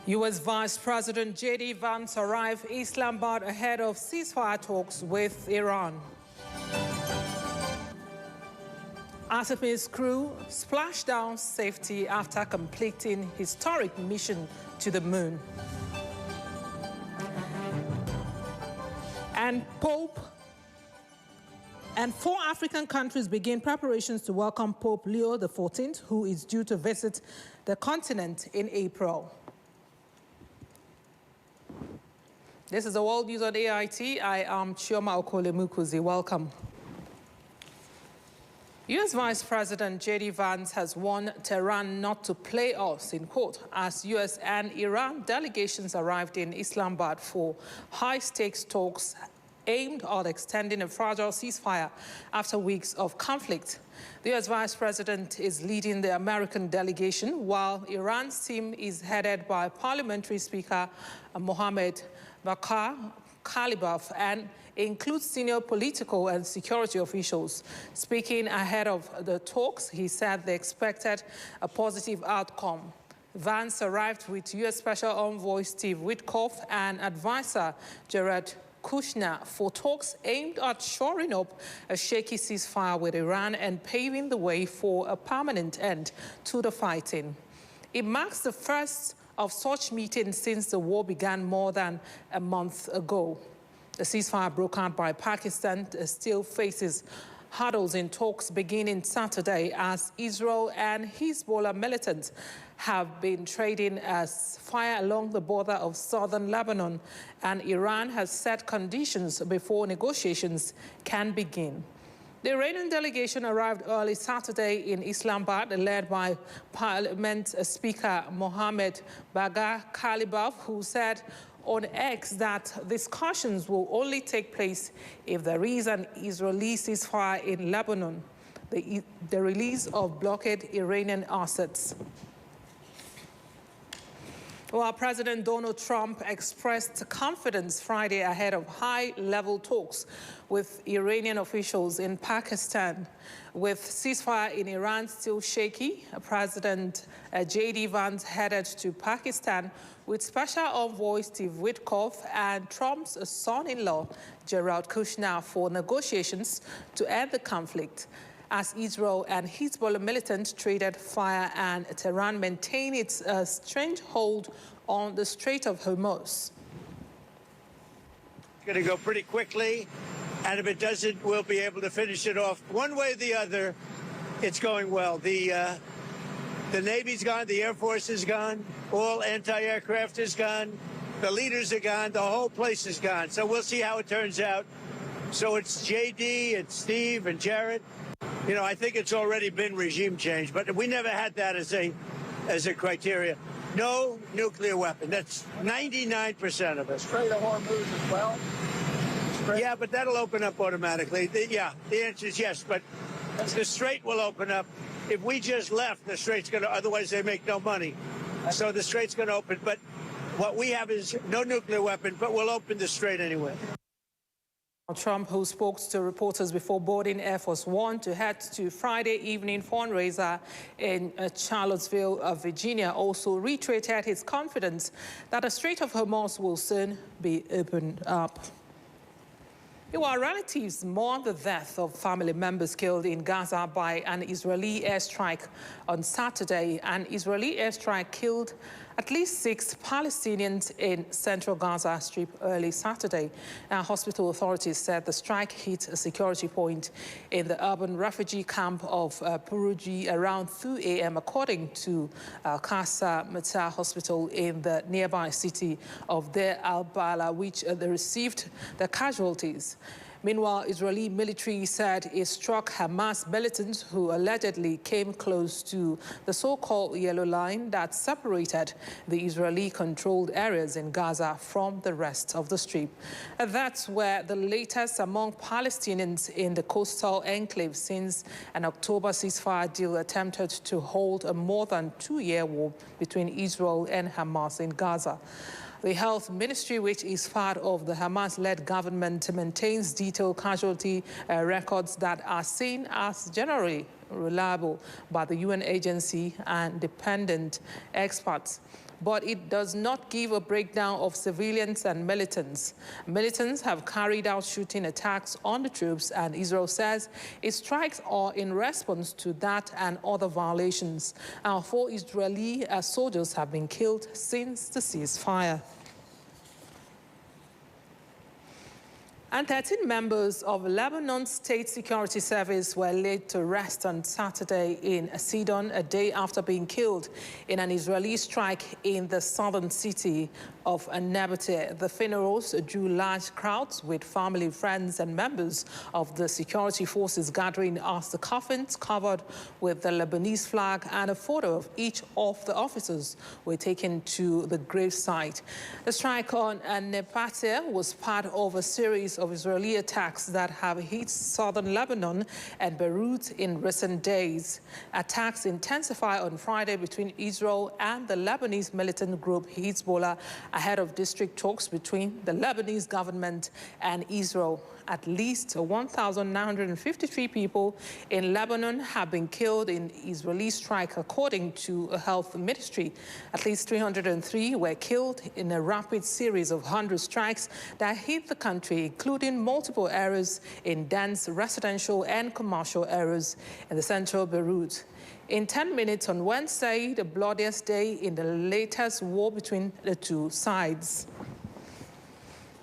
U.S. Vice President J.D. Vance arrived Islamabad ahead of ceasefire talks with Iran. Artemis crew splashed down safety after completing historic mission to the moon. And four African countries begin preparations to welcome Pope Leo XIV, who is due to visit the continent in April. This is the World News on AIT. I am Chioma Okole-Mukuzi. Welcome. U.S. Vice President J.D. Vance has warned Tehran not to play us, in quote, as U.S. and Iran delegations arrived in Islamabad for high-stakes talks aimed at extending a fragile ceasefire after weeks of conflict. The U.S. Vice President is leading the American delegation, while Iran's team is headed by Parliamentary Speaker Mohammad Bagher Ghalibaf and includes senior political and security officials. Speaking ahead of the talks, he said they expected a positive outcome. Vance arrived with U.S. Special Envoy Steve Witkoff and advisor Jared Kushner for talks aimed at shoring up a shaky ceasefire with Iran and paving the way for a permanent end to the fighting. It marks the first of such meetings since the war began more than a month ago. The ceasefire broke out by Pakistan still faces hurdles in talks beginning Saturday as Israel and Hezbollah militants have been trading as fire along the border of southern Lebanon, and Iran has set conditions before negotiations can begin. The Iranian delegation arrived early Saturday in Islamabad, led by Parliament Speaker Mohammad Bagher Ghalibaf, who said on X that discussions will only take place if there is an Israeli ceasefire in Lebanon, the release of blockade Iranian assets. Well, President Donald Trump expressed confidence Friday ahead of high-level talks with Iranian officials in Pakistan. With ceasefire in Iran still shaky, President J.D. Vance headed to Pakistan with Special Envoy Steve Witkoff and Trump's son-in-law, Jared Kushner, for negotiations to end the conflict, as Israel and Hezbollah militants traded fire and Tehran maintained its strange hold on the Strait of Hormuz. It's going to go pretty quickly, and if it doesn't, we'll be able to finish it off. One way or the other, it's going well. The Navy's gone, the Air Force is gone, all anti-aircraft is gone, the leaders are gone, the whole place is gone. So we'll see how it turns out. So it's J.D., it's Steve, and Jared. You know, I think it's already been regime change, but we never had that as a criteria. No nuclear weapon. That's 99% of it. Strait of Hormuz as well? Yeah, but that'll open up automatically. The answer is yes, but the Strait will open up. If we just left, the Strait's going to, otherwise they make no money. So the Strait's going to open, but what we have is no nuclear weapon, but we'll open the Strait anyway. Trump, who spoke to reporters before boarding Air Force One to head to Friday evening fundraiser in Charlottesville, Virginia, also reiterated his confidence that the Strait of Hormuz will soon be opened up. While relatives mourn the death of family members killed in Gaza by an Israeli airstrike on Saturday, an Israeli airstrike killed at least 6 Palestinians in central Gaza Strip early Saturday. Now, hospital authorities said the strike hit a security point in the urban refugee camp of Puruji around 2 a.m., according to Al-Qasr Mata Hospital in the nearby city of Deir al-Bala, which they received the casualties. Meanwhile, Israeli military said it struck Hamas militants who allegedly came close to the so-called yellow line that separated the Israeli-controlled areas in Gaza from the rest of the Strip. And that's where the latest among Palestinians in the coastal enclave since an October ceasefire deal attempted to hold a more than 2-year war between Israel and Hamas in Gaza. The Health Ministry, which is part of the Hamas-led government, maintains detailed casualty records that are seen as generally reliable by the UN agency and dependent experts. but it does not give a breakdown of civilians and militants. Militants have carried out shooting attacks on the troops, and Israel says its strikes are in response to that and other violations. 4 Israeli soldiers have been killed since the ceasefire. And 13 members of Lebanon's State Security Service were laid to rest on Saturday in Sidon, a day after being killed in an Israeli strike in the southern city of Nablus. The funerals drew large crowds, with family, friends, and members of the security forces gathering as the coffins covered with the Lebanese flag and a photo of each of the officers were taken to the gravesite. The strike on Nablus was part of a series of Israeli attacks that have hit southern Lebanon and Beirut in recent days. Attacks intensified on Friday between Israel and the Lebanese militant group Hezbollah ahead of district talks between the Lebanese government and Israel. At least 1,953 people in Lebanon have been killed in Israeli strike, according to a health ministry. At least 303 were killed in a rapid series of 100 strikes that hit the country, including multiple areas in dense residential and commercial areas in the central Beirut. In 10 minutes on Wednesday, the bloodiest day in the latest war between the two sides.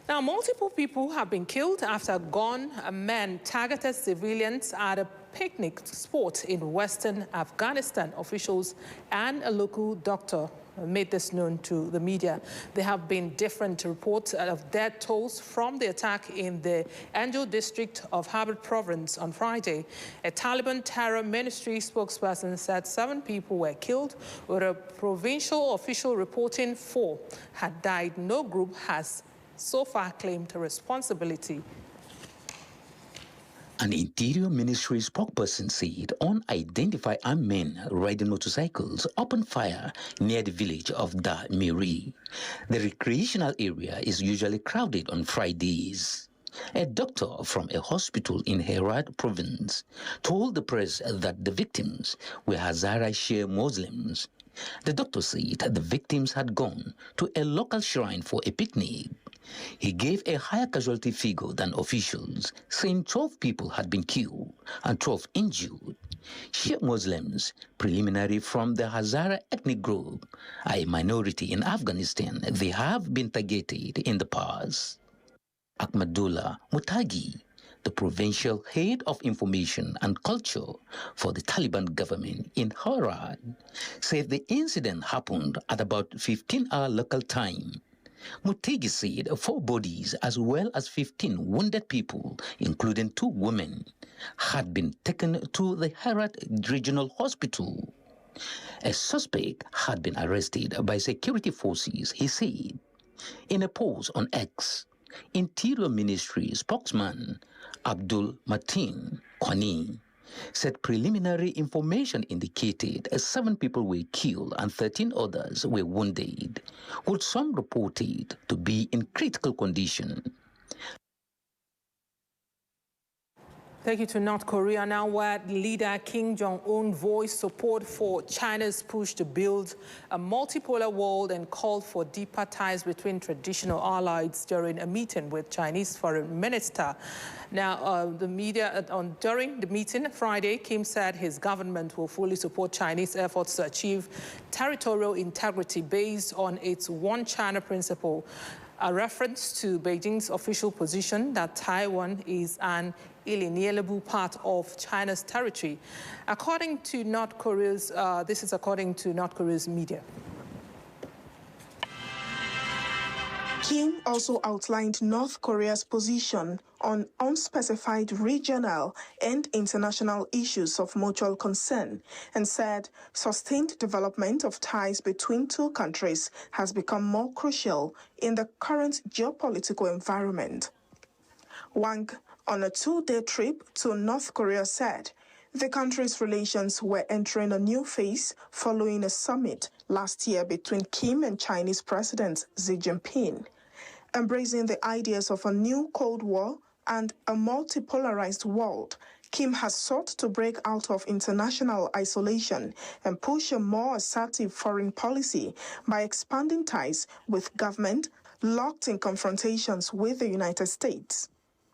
Now, multiple people have been killed after gunmen targeted civilians at a picnic spot in western Afghanistan. Officials and a local doctor made this known to the media. There have been different reports of death tolls from the attack in the Anjou district of Herat province on Friday. A Taliban terror ministry spokesperson said 7 people were killed, with a provincial official reporting 4 had died. No group has so far claimed responsibility. An Interior Ministry spokesperson said unidentified armed men riding motorcycles opened fire near the village of Da Miri. The recreational area is usually crowded on Fridays. A doctor from a hospital in Herat province told the press that the victims were Hazara Shia Muslims. The doctor said the victims had gone to a local shrine for a picnic. He gave a higher casualty figure than officials, saying 12 people had been killed and 12 injured. Shia Muslims, preliminary from the Hazara ethnic group, are a minority in Afghanistan. They have been targeted in the past. Ahmadullah Mutagi, the provincial head of information and culture for the Taliban government in Herat, said the incident happened at about 15-hour local time. Mutegi said 4 bodies as well as 15 wounded people, including 2 women, had been taken to the Herat Regional Hospital. A suspect had been arrested by security forces, he said. In a post on X, Interior Ministry spokesman Abdul Mateen Kwani said preliminary information indicated 7 people were killed and 13 others were wounded, with some reported to be in critical condition. Thank you to North Korea. Now, where leader Kim Jong-un voiced support for China's push to build a multipolar world and called for deeper ties between traditional allies during a meeting with Chinese Foreign Minister. Now, during the meeting Friday, Kim said his government will fully support Chinese efforts to achieve territorial integrity based on its One China principle, a reference to Beijing's official position that Taiwan is an inalienable part of China's territory. According to North Korea's, this is according to North Korea's media. Kim also outlined North Korea's position on unspecified regional and international issues of mutual concern and said sustained development of ties between 2 countries has become more crucial in the current geopolitical environment. Wang, on a 2-day trip to North Korea, said the country's relations were entering a new phase following a summit last year between Kim and Chinese President Xi Jinping. Embracing the ideas of a new Cold War and a multipolarized world, Kim has sought to break out of international isolation and push a more assertive foreign policy by expanding ties with government locked in confrontations with the United States.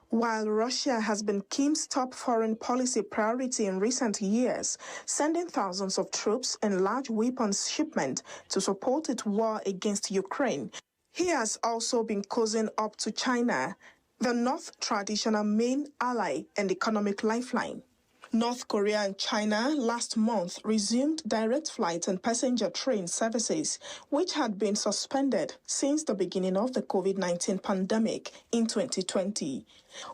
While Russia has been Kim's top foreign policy priority in recent years, sending thousands of troops and large weapons shipment to support its war against Ukraine, he has also been cozying up to China, the North's traditional main ally and economic lifeline. North Korea and China last month resumed direct flight and passenger train services, which had been suspended since the beginning of the COVID-19 pandemic in 2020.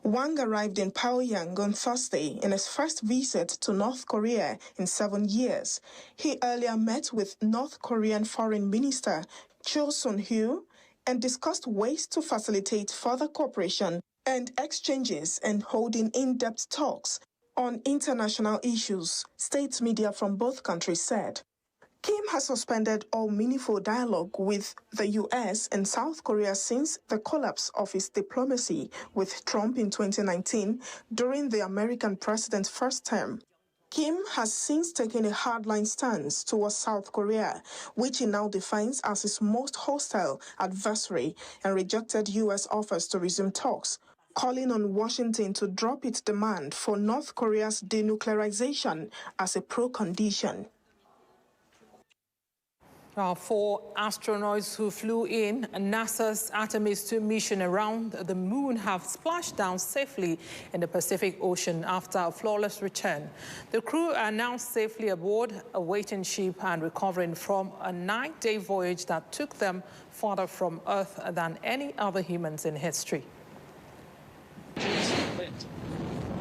Wang arrived in Pyongyang on Thursday in his first visit to North Korea in 7 years. He earlier met with North Korean Foreign Minister Cho Sun-hui and discussed ways to facilitate further cooperation and exchanges and holding in-depth talks on international issues, state media from both countries said. Kim has suspended all meaningful dialogue with the U.S. and South Korea since the collapse of his diplomacy with Trump in 2019 during the American president's first term. Kim has since taken a hardline stance towards South Korea, which he now defines as his most hostile adversary, and rejected U.S. offers to resume talks, calling on Washington to drop its demand for North Korea's denuclearization as a pro-condition. 4 astronauts who flew in NASA's Artemis 2 mission around the moon have splashed down safely in the Pacific Ocean after a flawless return. The crew are now safely aboard a waiting ship and recovering from a 9-day voyage that took them farther from Earth than any other humans in history.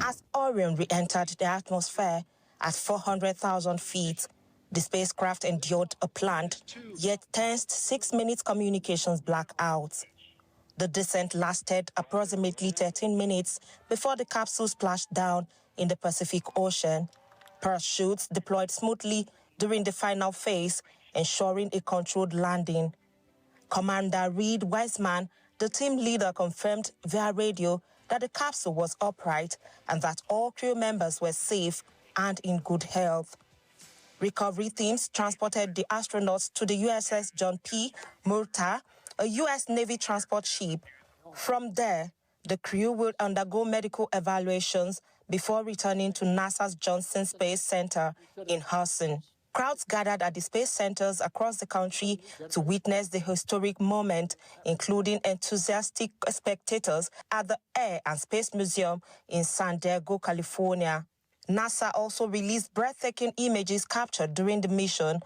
As Orion re-entered the atmosphere at 400,000 feet, the spacecraft endured a planned, yet tense 6-minute communications blackout. The descent lasted approximately 13 minutes before the capsule splashed down in the Pacific Ocean. Parachutes deployed smoothly during the final phase, ensuring a controlled landing. Commander Reed Wiseman, the team leader, confirmed via radio that the capsule was upright and that all crew members were safe and in good health. Recovery teams transported the astronauts to the USS John P. Murtaugh, a U.S. Navy transport ship. From there, the crew will undergo medical evaluations before returning to NASA's Johnson Space Center in Houston. Crowds gathered at the space centers across the country to witness the historic moment, including enthusiastic spectators at the Air and Space Museum in San Diego, California. NASA also released breathtaking images captured during the mission.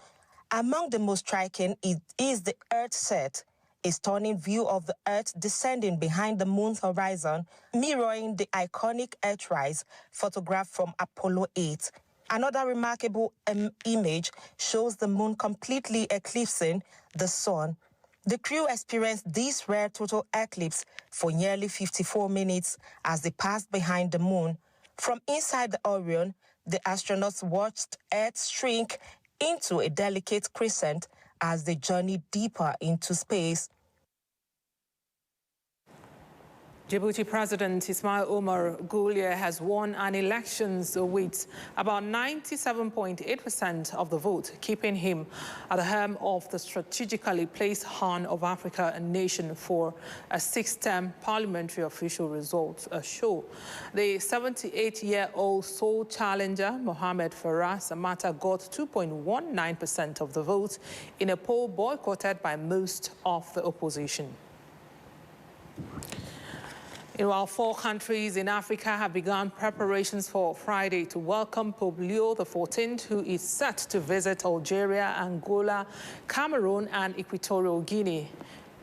Among the most striking is the Earth set, a stunning view of the Earth descending behind the moon's horizon, mirroring the iconic Earthrise photographed from Apollo 8. Another remarkable image shows the moon completely eclipsing the sun. The crew experienced this rare total eclipse for nearly 54 minutes as they passed behind the moon. From inside the Orion, the astronauts watched Earth shrink into a delicate crescent as they journeyed deeper into space. Djibouti President Ismail Omar Guelleh has won an elections with about 97.8% of the vote, keeping him at the helm of the strategically placed Horn of Africa nation for a 6-term parliamentary official results show. The 78-year-old sole challenger, Mohamed Farah Samata, got 2.19% of the vote in a poll boycotted by most of the opposition. Meanwhile, 4 countries in Africa have begun preparations for Friday to welcome Pope Leo XIV, who is set to visit Algeria, Angola, Cameroon, and Equatorial Guinea.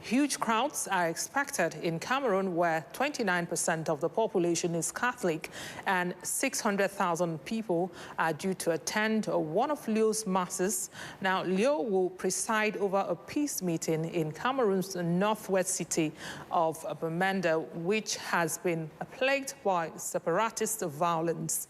Huge crowds are expected in Cameroon, where 29% of the population is Catholic, and 600,000 people are due to attend one of Leo's masses. Now, Leo will preside over a peace meeting in Cameroon's northwest city of Bamenda, which has been plagued by separatist violence.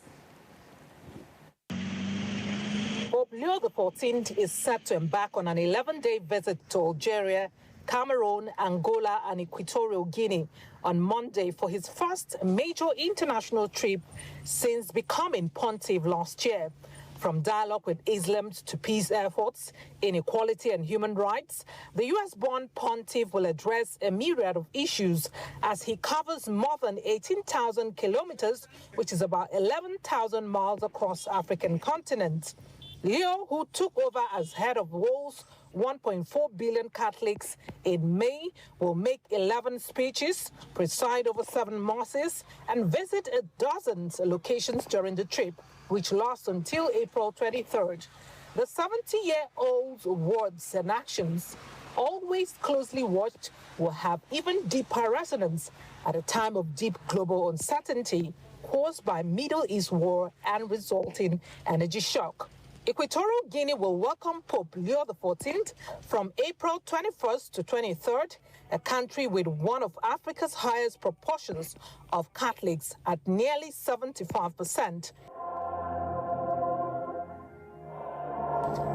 Pope Leo XIV is set to embark on an 11-day visit to Algeria, Cameroon, Angola, and Equatorial Guinea on Monday for his first major international trip since becoming pontiff last year. From dialogue with Islam to peace efforts, inequality and human rights, the U.S.-born pontiff will address a myriad of issues as he covers more than 18,000 kilometers, which is about 11,000 miles across the African continent. Leo, who took over as head of WOL's 1.4 billion Catholics in May, will make 11 speeches, preside over 7 mosques, and visit a dozen locations during the trip, which lasts until April 23rd. The 70-year-old's words and actions, always closely watched, will have even deeper resonance at a time of deep global uncertainty caused by Middle East war and resulting energy shock. Equatorial Guinea will welcome Pope Leo XIV from April 21st to 23rd, a country with one of Africa's highest proportions of Catholics at nearly 75%.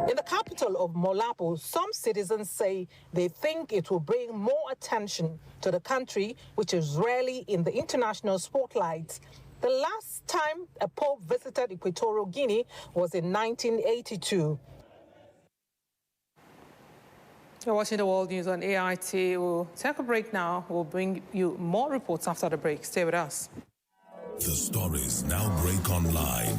In the capital of Molapo, some citizens say they think it will bring more attention to the country, which is rarely in the international spotlight. The last time a pope visited Equatorial Guinea was in 1982. You're watching the World News on AIT. We'll take a break now. We'll bring you more reports after the break. Stay with us. The stories now break online.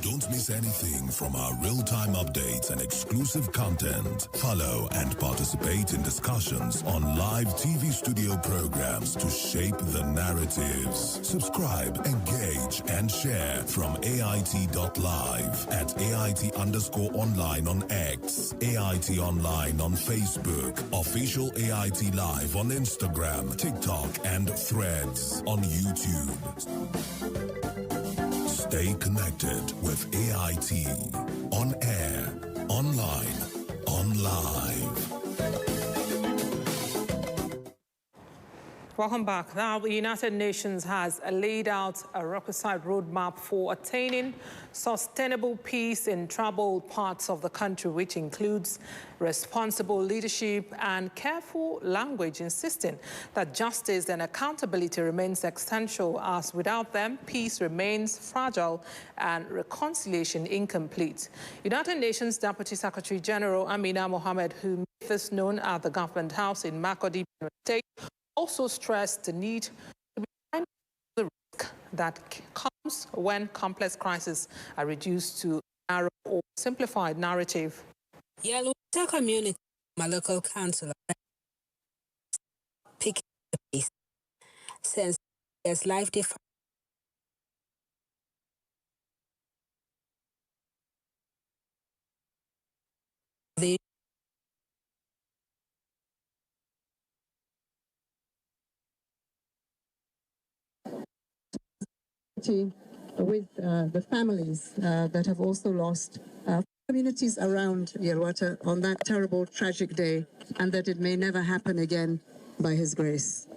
Don't miss anything from our real-time updates and exclusive content. Follow and participate in discussions on live TV studio programs to shape the narratives. Subscribe, engage, and share from AIT.live at AIT_online on X, AIT Online on Facebook, Official AIT Live on Instagram, TikTok, and Threads on YouTube. Stay connected with AIT. On air, online, on live. Welcome back. Now, the United Nations has laid out a requisite roadmap for attaining sustainable peace in troubled parts of the country, which includes responsible leadership and careful language, insisting that justice and accountability remains essential, as without them, peace remains fragile and reconciliation incomplete. United Nations Deputy Secretary General Amina Mohammed, who made this known at the Government House in Makurdi State, also stressed the need to be mindful of the risk that comes when complex crises are reduced to a narrow or simplified narrative. Yellow community, my local council, picking the pace since there's life define. With the families that have also lost communities around Yelwata on that terrible, tragic day, and that it may never happen again by His grace.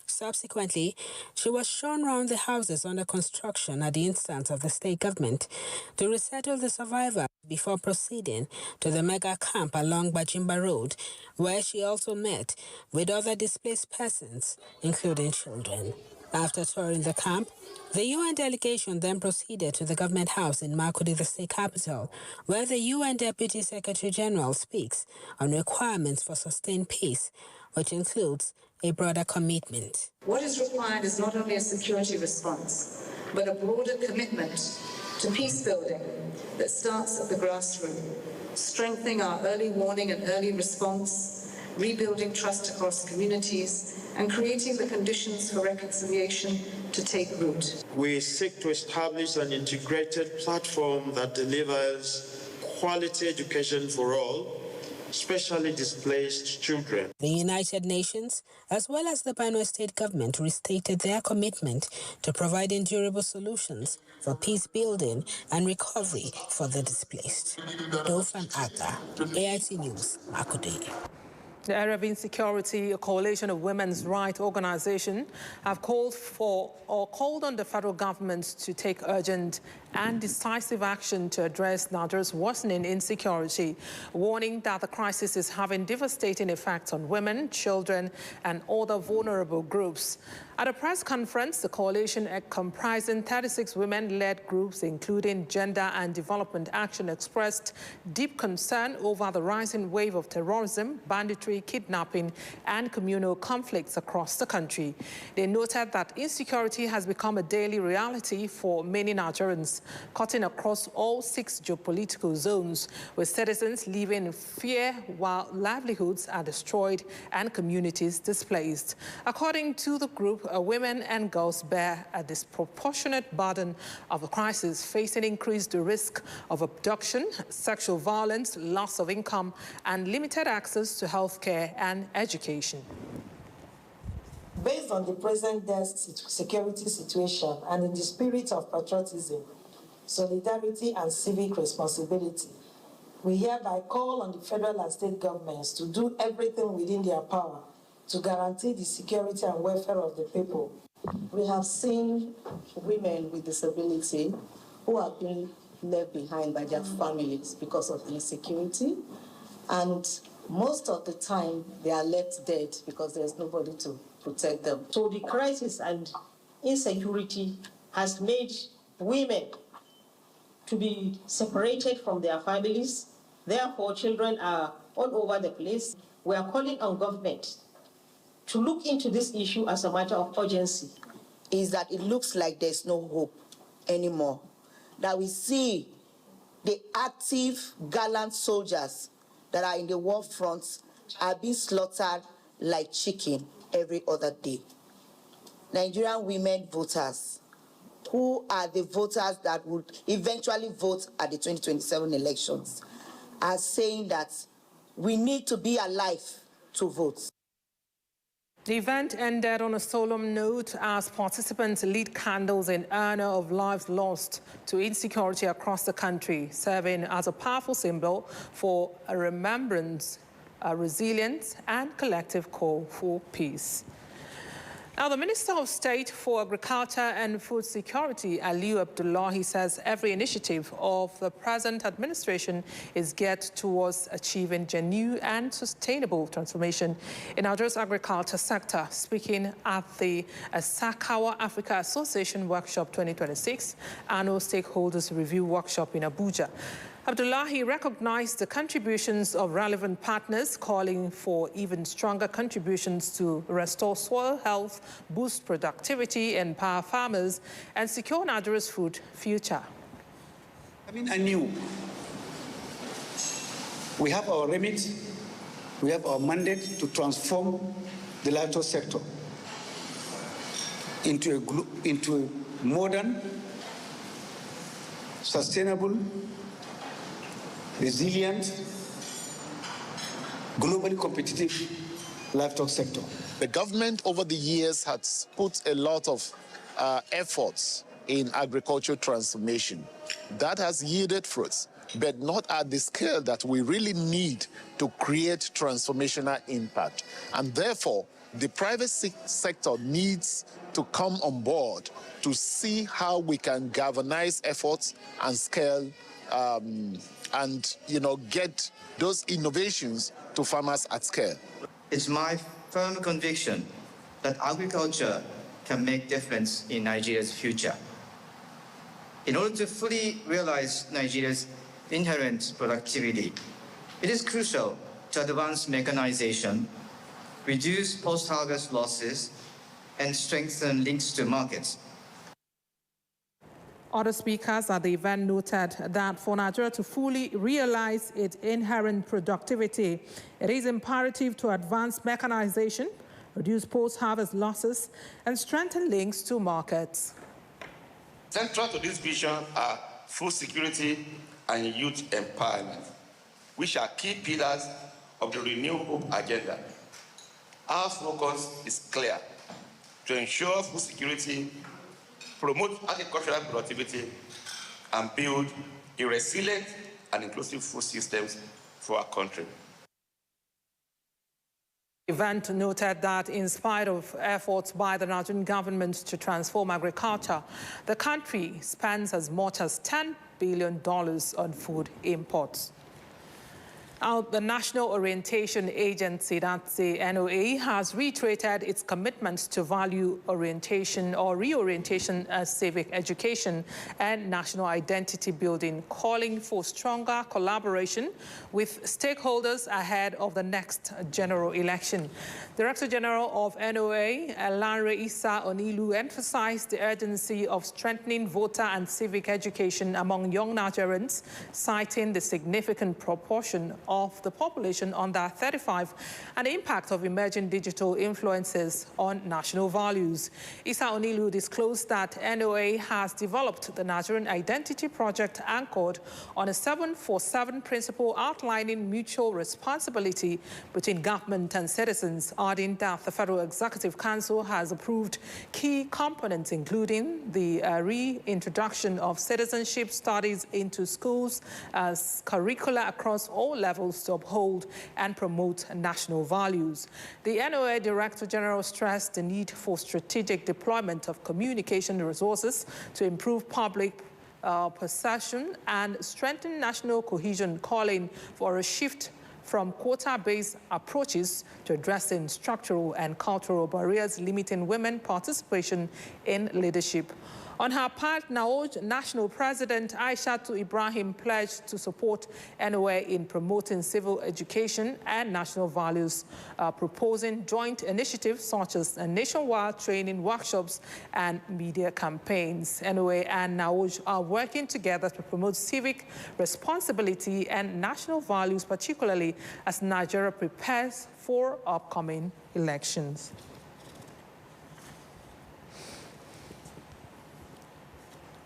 Subsequently, she was shown around the houses under construction at the instance of the state government to resettle the survivors before proceeding to the mega camp along Bajimba Road, where she also met with other displaced persons, including children. After touring the camp, the UN delegation then proceeded to the Government House in Makurdi, the state capital, where the UN Deputy Secretary General speaks on requirements for sustained peace, which includes a broader commitment. What is required is not only a security response, but a broader commitment to peace building that starts at the grassroots, strengthening our early warning and early response, rebuilding trust across communities, and creating the conditions for reconciliation to take root. We seek to establish an integrated platform that delivers quality education for all, especially displaced children. The United Nations, as well as the Benue State government, restated their commitment to providing durable solutions for peace building and recovery for the displaced. Dofan Aga, AIT News, Makurdi. The area of insecurity, a coalition of women's rights organizations have called on the federal government to take urgent and decisive action to address Nigeria's worsening insecurity, warning that the crisis is having devastating effects on women, children, and other vulnerable groups. At a press conference, the coalition, comprising 36 women-led groups, including Gender and Development Action, expressed deep concern over the rising wave of terrorism, banditry, kidnapping, and communal conflicts across the country. They noted that insecurity has become a daily reality for many Nigerians, cutting across all 6 geopolitical zones, with citizens living in fear while livelihoods are destroyed and communities displaced. According to the group, women and girls bear a disproportionate burden of the crisis, facing increased risk of abduction, sexual violence, loss of income, and limited access to health care and education. Based on the present security situation and in the spirit of patriotism, solidarity, and civic responsibility, we hereby call on the federal and state governments to do everything within their power to guarantee the security and welfare of the people. We have seen women with disability who have been left behind by their families because of insecurity, and most of the time they are left dead because there's nobody to protect them. So the crisis and insecurity has made women to be separated from their families. Therefore, children are all over the place. We are calling on government to look into this issue as a matter of urgency. Is that it looks like there's no hope anymore. That we see the active, gallant soldiers that are in the war fronts are being slaughtered like chicken every other day. Nigerian women voters, who are the voters that would eventually vote at the 2027 elections, are saying that we need to be alive to vote. The event ended on a solemn note as participants lit candles in honor of lives lost to insecurity across the country, serving as a powerful symbol for a remembrance, resilience, and collective call for peace. Now, the Minister of State for Agriculture and Food Security, Aliyu Abdullahi, says every initiative of the present administration is geared towards achieving genuine and sustainable transformation in Nigeria's agriculture sector. Speaking at the Sakawa Africa Association Workshop 2026 Annual Stakeholders Review Workshop in Abuja, Abdullahi recognized the contributions of relevant partners, calling for even stronger contributions to restore soil health, boost productivity, empower farmers, and secure Nigeria's food future. Anew, we have our remit, we have our mandate to transform the livestock sector into a modern, sustainable, resilient, globally competitive livestock sector. The government over the years has put a lot of efforts in agricultural transformation. That has yielded fruits, but not at the scale that we really need to create transformational impact. And therefore, the private sector needs to come on board to see how we can galvanize efforts and scale and get those innovations to farmers at scale. It's my firm conviction that agriculture can make difference in Nigeria's future. In order to fully realize Nigeria's inherent productivity, it is crucial to advance mechanization, reduce post-harvest losses, and strengthen links to markets. Other speakers at the event noted that for Nigeria to fully realize its inherent productivity, it is imperative to advance mechanization, reduce post-harvest losses, and strengthen links to markets. Central to this vision are food security and youth empowerment, which are key pillars of the Renew Hope agenda. Our focus is clear: to ensure food security, promote agricultural productivity, and build a resilient and inclusive food systems for our country. The event noted that in spite of efforts by the Nigerian government to transform agriculture, the country spends as much as $10 billion on food imports. Now, the National Orientation Agency, that's the NOA, has reiterated its commitment to value orientation or reorientation as civic education and national identity building, calling for stronger collaboration with stakeholders ahead of the next general election. Director General of NOA, Lanre Issa Onilu, emphasized the urgency of strengthening voter and civic education among young Nigerians, citing the significant proportion of the population under 35 and the impact of emerging digital influences on national values. Issa Onilu disclosed that NOA has developed the Nigerian Identity Project anchored on a 7-4-7 principle outlining mutual responsibility between government and citizens, adding that the Federal Executive Council has approved key components, including the reintroduction of citizenship studies into schools as curricula across all levels to uphold and promote national values. The NOA Director General stressed the need for strategic deployment of communication resources to improve public perception and strengthen national cohesion, calling for a shift from quota-based approaches to addressing structural and cultural barriers limiting women participation in leadership. On her part, NAOJ National President Aishatu Ibrahim pledged to support NOA in promoting civil education and national values, proposing joint initiatives such as nationwide training workshops and media campaigns. NOA and NAOJ are working together to promote civic responsibility and national values, particularly as Nigeria prepares for upcoming elections.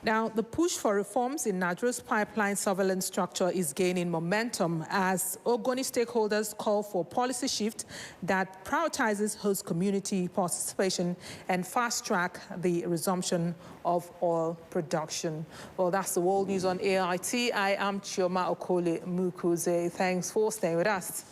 Now, the push for reforms in Nigeria's pipeline surveillance structure is gaining momentum as Ogoni stakeholders call for policy shift that prioritizes host community participation and fast-track the resumption of oil production. Well, that's the world news on AIT. I am Chioma Okole Mukuze. Thanks for staying with us.